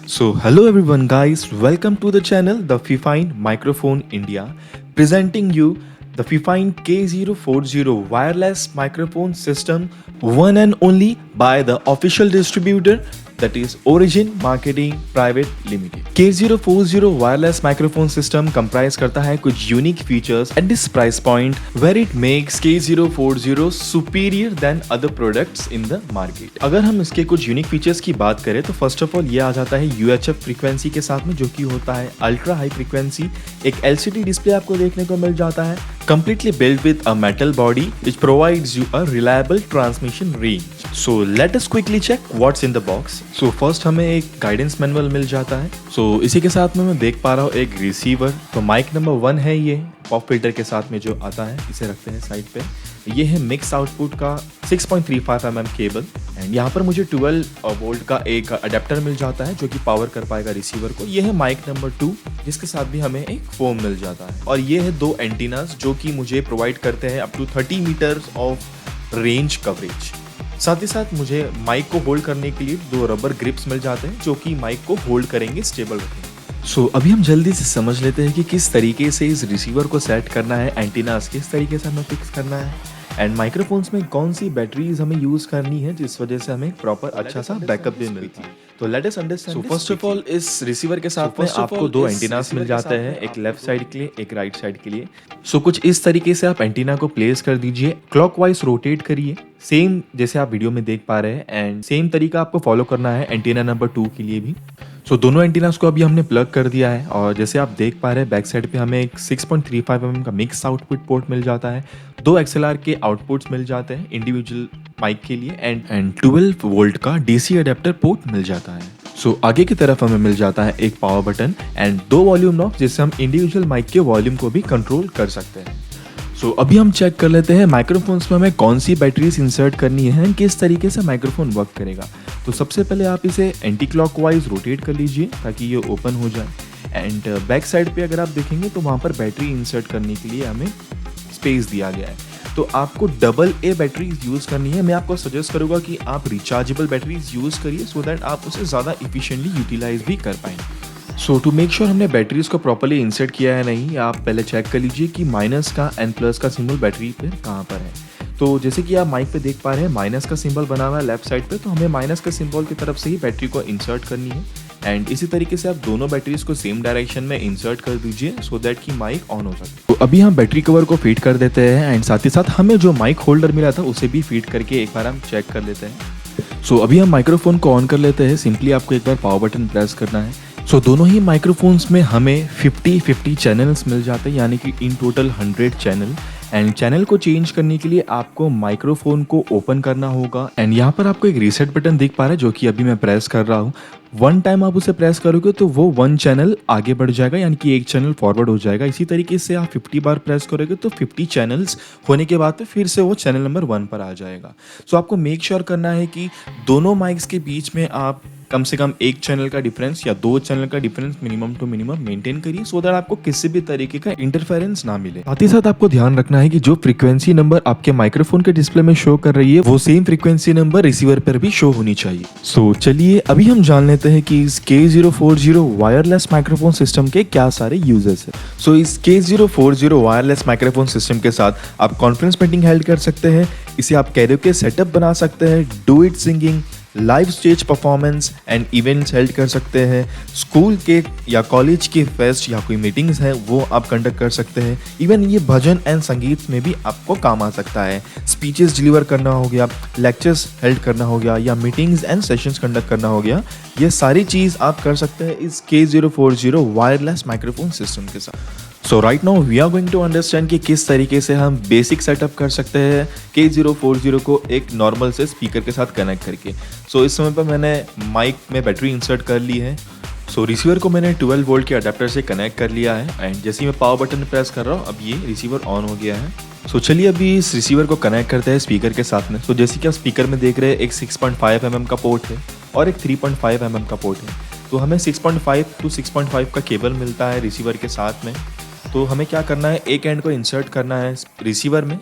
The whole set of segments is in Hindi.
So, hello everyone, guys. Welcome to the channel, the Fifine Microphone India, presenting you the Fifine K040 wireless microphone system, one and only by the official distributor, that is Origin Marketing Private Limited. K040 wireless microphone system comprise करता है कुछ unique features at this price point where it makes K040 superior than other products in the market. अगर हम इसके कुछ unique features की बात करें तो first of all ये आ जाता है UHF frequency के साथ में, जो कि होता है ultra high frequency. एक LCD display आपको देखने को मिल जाता है, completely built with a metal body which provides you a reliable transmission range. So let us quickly check what's in the box. So first हमें एक गाइडेंस मैनुअल मिल जाता है. So इसी के साथ में मैं देख पा रहा हूँ एक रिसीवर. तो माइक नंबर 1 है ये पॉप फिल्टर के साथ में जो आता है, इसे रखते हैं साइड पे. ये है मिक्स आउटपुट का 6.35 mm केबल एंड यहाँ पर मुझे 12 वोल्ट का एक अडेप्टर मिल जाता है जो कि पावर कर पाएगा रिसीवर को. ये है माइक नंबर 2 जिसके साथ भी हमें एक फोम मिल जाता है. और ये है 2 एंटीनास जो कि मुझे प्रोवाइड करते हैं up to 30 metres of range coverage. साथ ही साथ मुझे माइक को होल्ड करने के लिए 2 रबर ग्रिप्स मिल जाते हैं जो कि माइक को होल्ड करेंगे, स्टेबल रखेंगे. सो अभी हम जल्दी से समझ लेते हैं कि किस तरीके से इस रिसीवर को सेट करना है, एंटीनास किस तरीके से हमें फिक्स करना है एंड माइक्रोफोन्स में कौन सी बैटरीज हमें यूज करनी है जिस वजह से हमें प्रॉपर अच्छा सा बैकअप भी मिलता है. तो let us understand. So first of all इस रिसीवर के साथ में आपको 2 एंटीनास मिल जाते हैं, एक लेफ्ट साइड के लिए एक राइट साइड के लिए. सो कुछ इस तरीके से आप एंटीना को प्लेस कर दीजिए, क्लॉकवाइज रोटेट करिए सेम जैसे आप वीडियो में देख पा रहे हैं एंड सेम तरीका आपको फॉलो करना है एंटीना नंबर 2 के लिए भी. सो दोनों एंटीनास को अभी हमने प्लग कर दिया है और जैसे आप देख पा रहे हैं बैक साइड पे हमें एक 6.35 mm का मिक्स आउटपुट पोर्ट मिल जाता है, 2 XLR के आउटपुट्स मिल जाते हैं इंडिविजुअल माइक के लिए एंड 12 वोल्ट का DC अडेप्टर पोर्ट मिल जाता है. सो आगे की तरफ हमें मिल जाता है एक power button and 2 volume knob जिससे हम इंडिविजुअल माइक के वॉल्यूम को भी कंट्रोल कर सकते हैं. सो अभी हम चेक कर लेते हैं माइक्रोफोन्स में हमें कौन सी बैटरीज इंसर्ट करनी है, किस तरीके से माइक्रोफोन वर्क करेगा. तो सबसे पहले आप इसे एंटी क्लॉकवाइज रोटेट कर लीजिए ताकि ये ओपन हो जाए एंड बैक साइड पे अगर आप देखेंगे तो वहाँ पर बैटरी इंसर्ट करने के लिए हमें स्पेस दिया गया है. तो आपको डबल ए बैटरीज यूज़ करनी है. मैं आपको सजेस्ट करूँगा कि आप रिचार्जेबल बैटरीज यूज़ करिए सो दैट आप उसे ज़्यादा इफिशिएंटली यूटिलाइज भी कर पाएंगे. सो टू मेक श्योर हमने बैटरीज को प्रॉपर्ली इंसर्ट किया है नहीं, आप पहले चेक कर लीजिए कि माइनस का एंड प्लस का सिंबल बैटरी पे कहाँ पर है. तो जैसे कि आप माइक पे देख पा रहे हैं माइनस का सिंबल बना हुआ है लेफ्ट साइड पे, तो हमें माइनस का सिंबल की तरफ से ही बैटरी को इंसर्ट करनी है एंड इसी तरीके से आप दोनों बैटरीज को सेम डायरेक्शन में इंसर्ट कर दीजिए सो दैट कि माइक ऑन हो सके. तो अभी हम बैटरी कवर को फीड कर देते हैं एंड साथ ही साथ हमें जो माइक होल्डर मिला था उसे भी फीड करके एक बार हम चेक कर लेते हैं. सो अभी हम माइक्रोफोन को ऑन कर लेते हैं. सिंपली आपको एक बार पावर बटन प्रेस करना है. सो दोनों ही माइक्रोफोन्स में हमें 50-50 चैनल्स मिल जाते हैं, यानी कि in total 100 channel. And channel को चेंज करने के लिए आपको माइक्रोफोन को ओपन करना होगा एंड यहाँ पर आपको एक रीसेट बटन दिख पा रहा है जो कि अभी मैं प्रेस कर रहा हूँ. 1 टाइम आप उसे प्रेस करोगे तो वो 1 चैनल आगे बढ़ जाएगा, यानी कि 1 चैनल फॉरवर्ड हो जाएगा. इसी तरीके से आप 50 बार प्रेस करोगे तो 50 चैनल्स होने के बाद फिर से वो चैनल नंबर 1 पर आ जाएगा. सो आपको मेक श्योर करना है कि दोनों माइक्स के बीच में आप कम से कम 1 चैनल का डिफरेंस या 2 चैनल का difference minimum to minimum maintain करिए सो दैट आपको किसी भी तरीके का इंटरफेरेंस ना मिले. साथ ही साथ आपको ध्यान रखना है कि जो फ्रीक्वेंसी नंबर आपके माइक्रोफोन के डिस्प्ले में शो कर रही है वो सेम फ्रीक्वेंसी नंबर रिसीवर पर भी शो होनी चाहिए. सो चलिए अभी हम जान लेते हैं कि इस K040 वायरलेस माइक्रोफोन सिस्टम के क्या सारे यूजर्स है. सो इस K040 वायरलेस माइक्रोफोन सिस्टम के साथ आप कॉन्फ्रेंस मीटिंग हेल्ड कर सकते हैं, इसे आप कैरियोके सेटअप बना सकते हैं, do it singing, live stage performance and events held कर सकते हैं, स्कूल के या कॉलेज के फेस्ट या कोई मीटिंग्स है वो आप कंडक्ट कर सकते हैं. इवन ये भजन एंड संगीत में भी आपको काम आ सकता है. स्पीचेस डिलीवर करना हो गया, लेक्चर्स हेल्ड करना हो गया या मीटिंग्स एंड सेशंस कंडक्ट करना हो गया, ये सारी चीज़ आप कर सकते हैं इस K040 वायरलेस माइक्रोफोन सिस्टम के साथ. So right now we are going to understand कि किस तरीके से हम बेसिक सेटअप कर सकते हैं K040 को एक नॉर्मल से स्पीकर के साथ कनेक्ट करके. सो इस समय पर मैंने माइक में बैटरी इंसर्ट कर ली है. सो रिसीवर को मैंने 12 वोल्ट के अडेप्टर से कनेक्ट कर लिया है एंड जैसे ही मैं पावर बटन प्रेस कर रहा हूँ अब ये रिसीवर ऑन हो गया है. सो चलिए अभी इस रिसीवर को कनेक्ट करते हैं स्पीकर के साथ में. सो जैसे कि आप स्पीकर में देख रहे हैं एक 6.5 mm का पोर्ट है और एक 3.5 mm का पोर्ट है. तो हमें 6.5 to 6.5 का केबल मिलता है रिसीवर के साथ में. तो हमें क्या करना है, एक एंड को इंसर्ट करना है रिसीवर में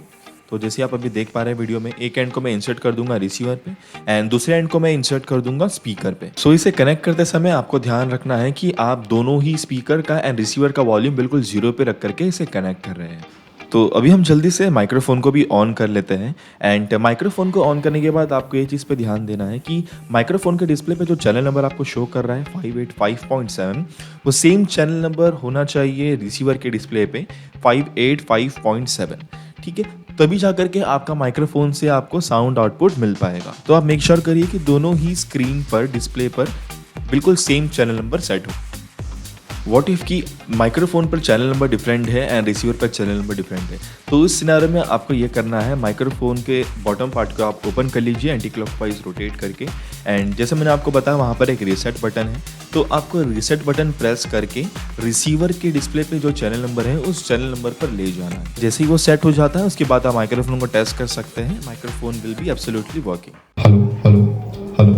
तो जैसे आप अभी देख पा रहे हैं वीडियो में, एक एंड को मैं इंसर्ट कर दूंगा रिसीवर पे एंड दूसरे एंड को मैं इंसर्ट कर दूंगा स्पीकर पे। सो इसे कनेक्ट करते समय आपको ध्यान रखना है कि आप दोनों ही स्पीकर का एंड रिसीवर का वॉल्यूम बिल्कुल 0 पे रख करके इसे कनेक्ट कर रहे हैं। तो अभी हम जल्दी से माइक्रोफोन को भी ऑन कर लेते हैं एंड माइक्रोफोन को ऑन करने के बाद आपको ये चीज़ पे ध्यान देना है कि माइक्रोफोन के डिस्प्ले पे जो चैनल नंबर आपको शो कर रहा है 585.7, वो सेम चैनल नंबर होना चाहिए रिसीवर के डिस्प्ले पे 585.7। ठीक है, तभी जाकर के आपका माइक्रोफोन से आपको साउंड आउटपुट मिल पाएगा। तो आप मेक श्योर करिए कि दोनों ही स्क्रीन पर डिस्प्ले पर बिल्कुल सेम चैनल नंबर सेट हो। व्हाट इफ़ की माइक्रोफोन पर चैनल नंबर डिफरेंट है एंड रिसीवर पर चैनल नंबर डिफरेंट है, तो उस सिनेरियो में आपको ये करना है, माइक्रोफोन के बॉटम पार्ट को आप ओपन कर लीजिए एंटी क्लॉकवाइज रोटेट करके एंड जैसे मैंने आपको बताया वहाँ पर एक रीसेट बटन है, तो आपको रीसेट बटन प्रेस करके रिसीवर के डिस्प्ले पे जो चैनल नंबर है उस चैनल नंबर पर ले जाना है। जैसे ही वो सेट हो जाता है उसके बाद आप माइक्रोफोन को टेस्ट कर सकते हैं। Microphone will be absolutely working. Hello hello hello.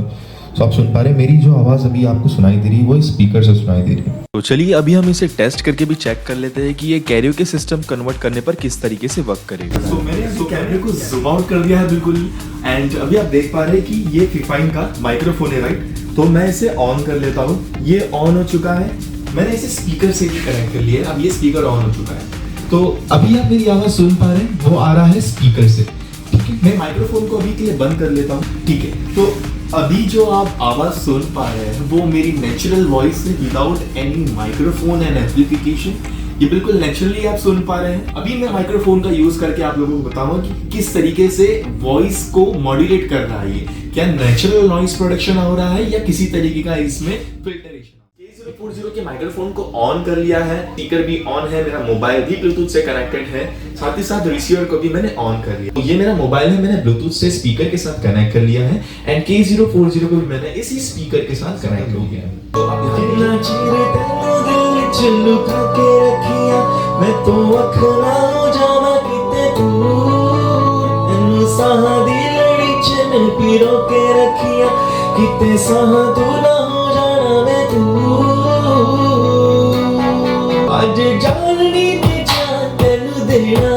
तो आप सुन पा रहे हैं मेरी जो आवाज़ अभी आपको सुनाई दे रही है वो स्पीकर से सुनाई दे रही है। तो चलिए अभी हम इसे टेस्ट करके भी चेक कर लेते हैं कि ये कैरियोके सिस्टम कन्वर्ट करने पर किस तरीके से वर्क करेगा। तो मैंने कैमरे को जूम आउट कर दिया है बिल्कुल एंड अभी आप देख पा रहे हैं कि ये फिफाइन का माइक्रोफोन है, राइट। तो मैं इसे ऑन कर लेता हूँ। ये ऑन हो चुका है, मैंने इसे स्पीकर से भी कनेक्ट कर लिया है। अब ये स्पीकर ऑन हो चुका है, तो अभी आप मेरी आवाज़ सुन पा रहे हैं, वो आ रहा है स्पीकर से। ठीक है, मैं माइक्रोफोन को अभी के लिए बंद कर लेता हूँ। ठीक है, तो अभी जो आप आवाज सुन पा रहे हैं वो मेरी नेचुरल वॉइस है without any microphone and amplification. ये बिल्कुल नेचुरली आप सुन पा रहे हैं। अभी मैं माइक्रोफोन का यूज करके आप लोगों को बताऊंगा कि किस तरीके से वॉइस को मॉड्यूलेट कर रहा है। ये क्या नेचुरल नॉइस प्रोडक्शन हो रहा है या किसी तरीके का इसमें फिल्टरेशन। K040 के माइक्रोफोन को ऑन कर लिया है, स्पीकर भी ऑन है, मेरा मोबाइल भी ब्लूटूथ से कनेक्टेड है, साथ ही साथ रिसीवर को भी मैंने ऑन कर लिया। तो ये मेरा मोबाइल है, मैंने ब्लूटूथ से स्पीकर के साथ कनेक्ट कर लिया है एंड K040 को भी मैंने इसी स्पीकर के साथ कनेक्ट हो गया। तो अब मैं तो अखना हो जावा किते दूर एनु साहा दी लड़ी च मैं पीरो के रखिया किते साहा तू ना हो जाना मैं तू आज जाननी ते जान तेनू देना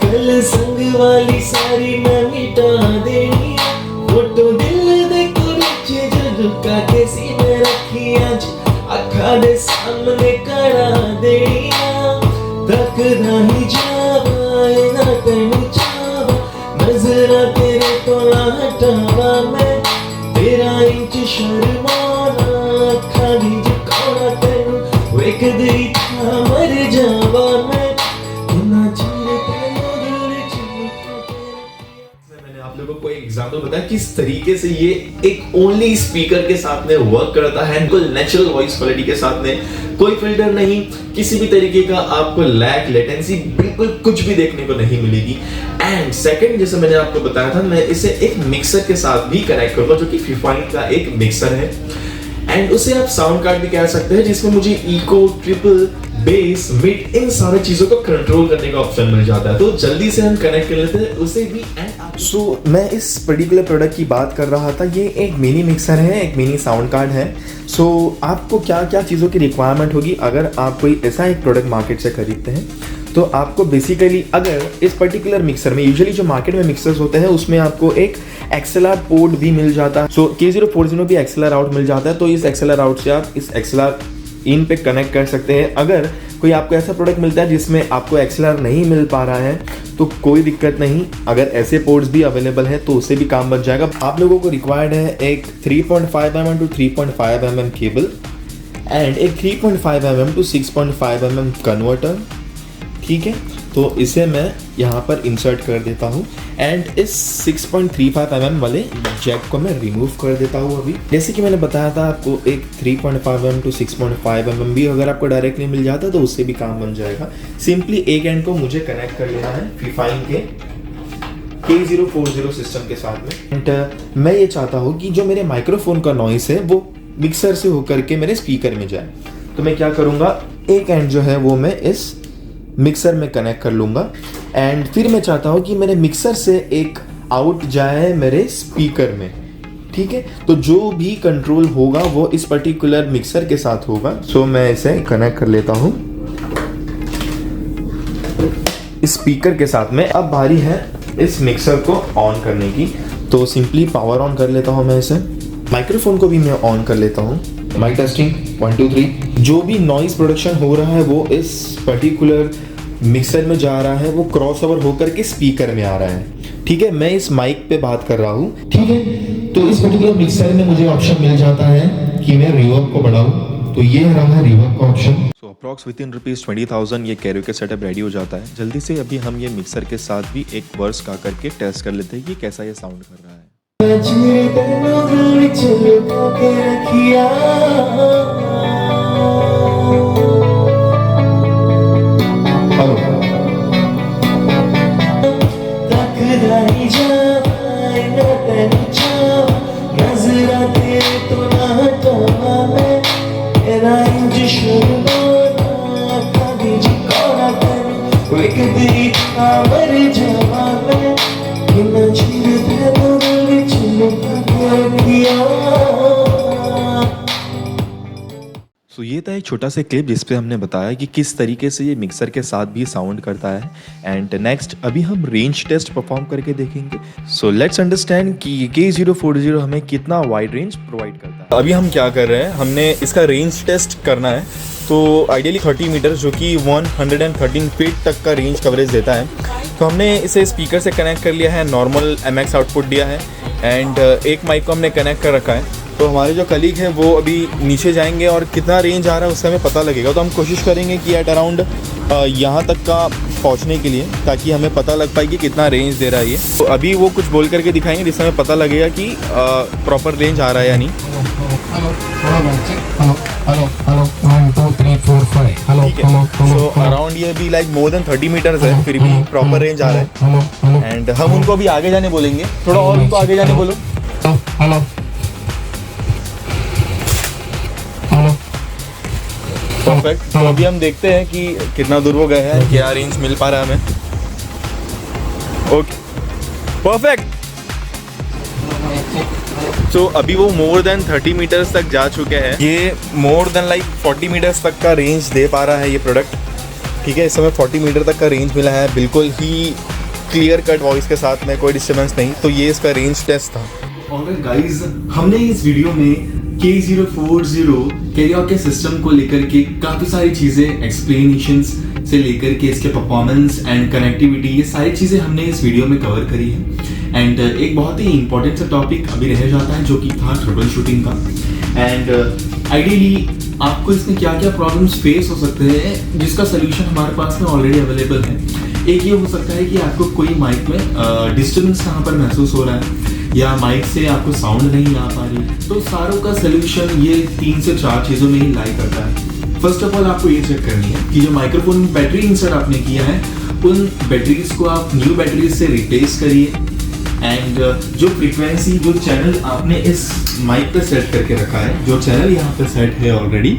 कल संग वाली सारी मैं मिटा देनी फोटो दिल दे कुछ जो लुका के सीने रखी आज अखा दे सामने करा देनिया तक नहीं जावा ना तेनू चावा नजरा तेरे तो ना हटावा मैं तेरा इंच शर्माना अखा दी झुकाना तेनू वेख दी था मर जावा मैं ना चीरे तेनू दिल मैंने आप लोगों को एक एग्जांपल बताया किस तरीके से ये एक ओनली स्पीकर के साथ में वर्क करता है, बिल्कुल नेचुरल वॉइस क्वालिटी के साथ में, कोई फिल्टर नहीं, किसी भी तरीके का आपको लैग लेटेंसी बिल्कुल कुछ भी देखने को नहीं मिलेगी। एंड सेकंड, जैसे मैंने आपको बताया था, मैं इसे एक मिक्सर के साथ भी कनेक्ट करूंगा जो कि फिफाइन का एक मिक्सर है एंड उसे आप साउंड कार्ड भी कह सकते हैं, जिसमें मुझे इको, ट्रिपल, बेस, मिड इन सारी चीजों को कंट्रोल करने का ऑप्शन मिल जाता है। तो जल्दी से हम कनेक्ट कर लेते हैं उसे भी। सो मैं इस पर्टिकुलर प्रोडक्ट की बात कर रहा था। ये एक मिनी मिक्सर है, एक मिनी साउंड कार्ड है। सो आपको क्या क्या चीज़ों की रिक्वायरमेंट होगी अगर आप कोई ऐसा एक प्रोडक्ट मार्केट से खरीदते हैं, तो आपको बेसिकली अगर इस पर्टिकुलर मिक्सर में, यूजुअली जो मार्केट में मिक्सर्स होते हैं उसमें आपको एक XLR पोर्ट भी मिल जाता है। सो K040 में भी XLR आउट मिल जाता है, तो इस XLR आउट से आप इस XLR इन पे कनेक्ट कर सकते हैं। अगर कोई आपको ऐसा प्रोडक्ट मिलता है जिसमें आपको XLR नहीं मिल पा रहा है तो कोई दिक्कत नहीं, अगर ऐसे पोर्ट्स भी अवेलेबल है तो उससे भी काम बन जाएगा। आप लोगों को रिक्वायर्ड है एक 3.5 mm to 3.5 mm cable and एक 3.5 mm टू 6.5 mm कन्वर्टर। ठीक है, तो इसे मैं यहाँ पर इंसर्ट कर देता हूँ एंड इस 6.35 mm वाले जैक को मैं रिमूव कर देता हूँ। अभी जैसे कि मैंने बताया था आपको, एक 3.5 mm टू 6.5 mm भी अगर आपको डायरेक्टली मिल जाता तो उससे भी काम बन जाएगा। सिंपली एक एंड को मुझे कनेक्ट कर लेना है फिफाइन के K040 सिस्टम के साथ में एंड मैं ये चाहता हूँ कि जो मेरे माइक्रोफोन का नॉइस है वो मिक्सर से होकर के मेरे स्पीकर में जाए। तो मैं क्या करूँगा, एक एंड जो है वो मैं इस मिक्सर में कनेक्ट कर लूँगा एंड फिर मैं चाहता हूँ कि मेरे मिक्सर से एक आउट जाए मेरे स्पीकर में। ठीक है, तो जो भी कंट्रोल होगा वो इस पर्टिकुलर मिक्सर के साथ होगा। सो मैं इसे कनेक्ट कर लेता हूँ स्पीकर के साथ में। अब बारी है इस मिक्सर को ऑन करने की, तो सिंपली पावर ऑन कर लेता हूँ मैं इसे। माइक्रोफोन को भी मैं ऑन कर लेता हूँ। Mic testing 1 2 3। जो भी नॉइज प्रोडक्शन हो रहा है वो इस पर्टिकुलर मिक्सर में जा रहा है, वो क्रॉस ओवर होकर के स्पीकर में आ रहा है। ठीक है, मैं इस माइक पे बात कर रहा हूँ। ठीक है, तो इस पर्टिकुलर मिक्सर में मुझे ऑप्शन मिल जाता है कि मैं रिवर्ब को बढ़ाऊँ, तो ये रहा है रिवर्ब का option. So approx with in ₹20,000 ये कैरियोके सेटअप रेडी हो जाता है। जल्दी से अभी हम ये मिक्सर के साथ भी एक वर्स गा करके टेस्ट कर लेते हैं कि कैसा ये साउंड कर रहा है। सो ये था एक छोटा सा क्लिप जिस पे हमने बताया कि किस तरीके से ये मिक्सर के साथ भी साउंड करता है। एंड नेक्स्ट अभी हम रेंज टेस्ट परफॉर्म करके देखेंगे। सो लेट्स अंडरस्टैंड कि ये K040 हमें कितना वाइड रेंज प्रोवाइड करता है। अभी हम क्या कर रहे हैं, हमने इसका रेंज टेस्ट करना है। तो आइडियली 30 मीटर जो कि 113 फीट तक का रेंज कवरेज देता है। तो हमने इसे स्पीकर से कनेक्ट कर लिया है, नॉर्मल MX आउटपुट दिया है एंड एक माइक को हमने कनेक्ट कर रखा है। तो हमारे जो कलीग हैं वो अभी नीचे जाएंगे और कितना रेंज आ रहा है उससे हमें पता लगेगा। तो हम कोशिश करेंगे कि एट अराउंड यहाँ तक का पहुँचने के लिए, ताकि हमें पता लग पाए कि कितना रेंज दे रहा है ये। तो अभी वो कुछ बोल करके दिखाएंगे जिससे हमें पता लगेगा कि प्रॉपर रेंज आ रहा है या नहीं। सो अराउंड ये भी लाइक मोर देन 30 मीटर्स है, फिर भी प्रॉपर रेंज आ रहा है। एंड हम उनको अभी आगे जाने बोलेंगे, थोड़ा और उनको आगे जाने बोलो। परफेक्ट। तो अभी हम देखते हैं कि कितना दूर वो गए हैं, क्या रेंज मिल पा रहा है हमें। Okay, perfect. तो अभी वो मोर देन 30 मीटर्स तक जा चुके हैं। ये मोर देन लाइक 40 मीटर्स तक का रेंज दे पा रहा है ये प्रोडक्ट। ठीक है, इस समय 40 मीटर तक का रेंज मिला है, बिल्कुल ही क्लियर कट वॉइस के साथ में, कोई डिस्टर्बेंस नहीं। तो ये इसका रेंज टेस्ट था। ऑलराइट गाइस, हमने इस वीडियो में K040 कैरियोके सिस्टम को लेकर के काफ़ी सारी चीज़ें, एक्सप्लेनेशंस से लेकर के इसके परफॉर्मेंस एंड कनेक्टिविटी, ये सारी चीज़ें हमने इस वीडियो में कवर करी है। एंड एक बहुत ही इंपॉर्टेंट सा टॉपिक अभी रह जाता है जो कि था ट्रबल शूटिंग का। एंड आइडियली आपको इसमें क्या क्या प्रॉब्लम्स फेस हो सकते हैं जिसका सोल्यूशन हमारे पास में ऑलरेडी अवेलेबल है। एक ये हो सकता है कि आपको कोई माइक में डिस्टर्बेंस कहाँ पर महसूस हो रहा है, या माइक से आपको साउंड नहीं आ पा रही। तो सारों का सोल्यूशन ये 3 से 4 चीज़ों में ही लाई करता है। फर्स्ट ऑफ ऑल आपको ये चेक करनी है कि जो माइक्रोफोन में बैटरी इंसर्ट आपने किया है, उन बैटरीज को आप न्यू बैटरीज से रिप्लेस करिए। एंड जो फ्रीक्वेंसी, जो चैनल आपने इस माइक पे सेट करके रखा है, जो चैनल यहाँ पे सेट है ऑलरेडी,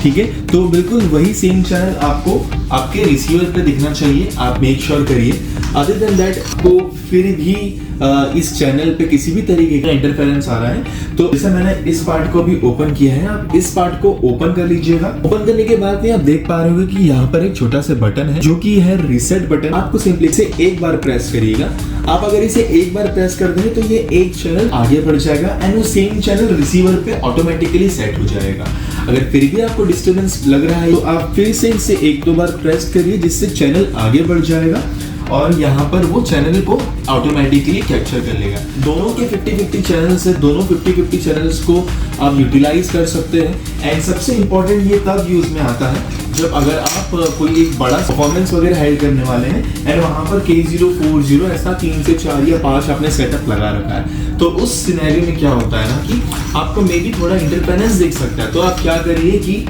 ठीक है, तो बिल्कुल वही सेम चैनल आपको आपके रिसीवर पे दिखना चाहिए। आप मेक श्योर करिए। अदर देन दैट को फिर भी इस चैनल पे किसी भी तरीके का इंटरफेरेंस आ रहा है, तो जैसे मैंने इस पार्ट को भी ओपन किया है, आप इस पार्ट को ओपन कर लीजिएगा। ओपन करने के बाद में आप देख पा रहे होंगे कि यहाँ पर एक छोटा सा बटन है जो कि है रीसेट बटन। आपको सिंपली इसे एक बार प्रेस करिएगा। आप अगर इसे एक बार प्रेस कर दें तो ये एक चैनल आगे बढ़ जाएगा एंड वो सेम चैनल रिसीवर पे ऑटोमेटिकली सेट हो जाएगा। अगर फिर भी आपको डिस्टर्बेंस लग रहा है तो आप फिर से इसे 1-2 बार प्रेस करिए, जिससे चैनल आगे बढ़ जाएगा और यहाँ पर वो चैनल को ऑटोमेटिकली कैप्चर कर लेगा। दोनों के 50-50 चैनल्स है, दोनों 50-50 चैनल्स को आप यूटिलाइज कर सकते हैं। एंड सबसे इम्पोर्टेंट ये तब यूज में आता है जब अगर आप कोई एक बड़ा परफॉर्मेंस वगैरह हाइड करने वाले हैं एंड वहाँ पर K040 ऐसा 3 से 4 या 5 आपने सेटअप लगा रखा है, तो उस सिनेरियो में क्या होता है ना कि आपको मे बी थोड़ा इंटरफेरेंस दिख सकता है। तो आप क्या करिए कि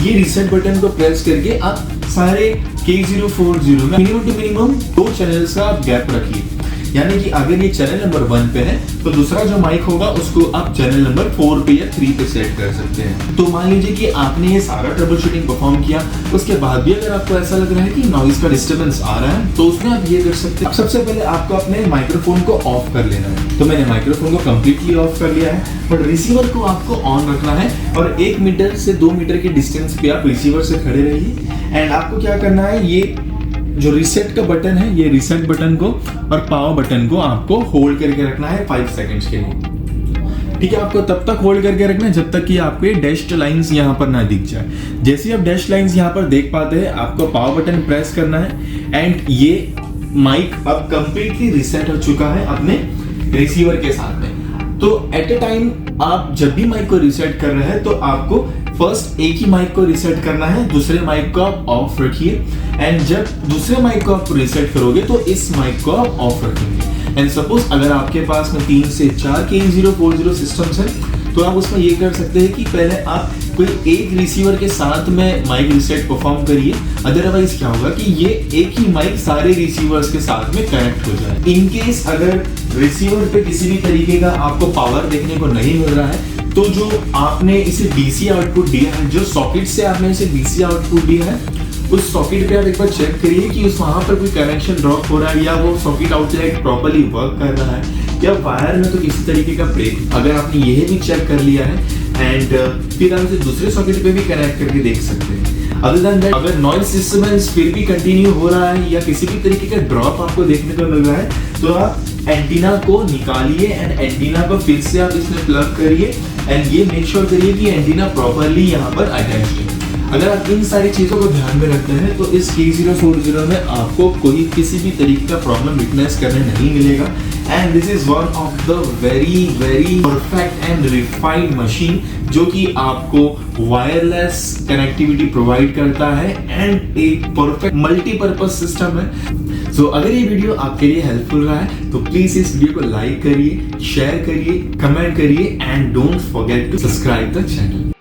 ये रीसेट बटन को प्रेस करके आप सारे K040 में मिनिमम टू मिनिमम 2 चैनल्स का आप गैप रखिए। यानी कि अगर ये चैनल नंबर 1 पे है तो दूसरा जो माइक होगा उसको आप चैनल नंबर 4 पे या 3 पे सेट कर सकते हैं। तो मान लीजिए कि आपने ये सारा ट्रबल शूटिंग परफॉर्म किया, उसके बाद भी अगर आपको ऐसा लग रहा है कि नॉइज का डिस्टर्बेंस आ रहा है, तो उसमें आप ये कर सकते हैं। सबसे पहले आपको अपने माइक्रोफोन को ऑफ कर लेना है। तो मैंने माइक्रोफोन को कंप्लीटली ऑफ कर लिया है, बट रिसीवर को आपको ऑन रखना है और 1 मीटर से 2 मीटर के डिस्टेंस पे आप रिसीवर से खड़े रहिए। एंड आपको क्या करना है, ये जो रीसेट का बटन है, ये रीसेट बटन को और पावर बटन को आपको होल्ड करके रखना है 5 सेकंड्स के लिए। ठीक है, आपको तब तक होल्ड करके रखना है जब तक कि आपको ये डैश्ड लाइंस यहाँ पर ना दिख जाए। जैसे ही आप डैश्ड लाइंस यहाँ पर देख पाते हैं, आपको पावर बटन प्रेस करना है एंड ये माइक अब कंप्लीटली रीसेट हो चुका है अपने रिसीवर के साथ में। तो एट ए टाइम आप जब भी माइक को रीसेट कर रहे हैं तो आपको फर्स्ट एक ही माइक को रीसेट करना है, दूसरे माइक को आप ऑफ रखिए एंड जब दूसरे माइक को आप रीसेट करोगे तो इस माइक को आप ऑफ रखेंगे। एंड सपोज अगर आपके पास में 3 से 4 K8040 सिस्टम्स हैं तो आप उसमें ये कर सकते हैं कि पहले आप कोई एक रिसीवर के साथ में माइक रीसेट परफॉर्म करिए, अदरवाइज क्या होगा कि ये एक ही माइक सारे रिसीवर्स के साथ में कनेक्ट हो जाए। इन केस अगर रिसीवर पे किसी भी तरीके का आपको पावर देखने को नहीं मिल रहा है तो जो आपने इसे डीसी आउटपुट दिया है, जो सॉकेट से आपने इसे डीसी आउटपुट दिया है, उस सॉकेट पे आप एक बार चेक करिए कि उस वहां पर कोई कनेक्शन ड्रॉप हो रहा है या वो सॉकेट आउटलेट प्रॉपर्ली वर्क कर रहा है या वायर में तो किसी तरीके का ब्रेक। अगर आपने यह भी चेक कर लिया है एंड फिर आप इसे दूसरे सॉकेट पे भी कनेक्ट करके देख सकते हैं। अदर देन दैट, अगर नॉइज डिस्टर्बेंस फिर भी कंटिन्यू हो रहा है या किसी भी तरीके का ड्रॉप आपको देखने को मिल रहा है तो आप एंटीना को निकालिए एंड एंटीना को फिर से आप इसमें प्लग करिए एंड ये मेक श्योर करिए कि एंटीना प्रॉपर्ली यहाँ पर अटैच्ड है। अगर आप इन सारी चीजों को ध्यान में रखते हैं तो इस K040 में आपको कोई किसी भी तरीके का प्रॉब्लम विटनेस करने नहीं मिलेगा and this is one of the very perfect and refined machine जो कि आपको वायरलेस कनेक्टिविटी प्रोवाइड करता है एंड एक परफेक्ट मल्टीपर्पज सिस्टम है। सो अगर ये वीडियो आपके लिए हेल्पफुल रहा है तो प्लीज इस वीडियो को लाइक करिए, शेयर करिए, कमेंट करिए and don't forget to subscribe the channel.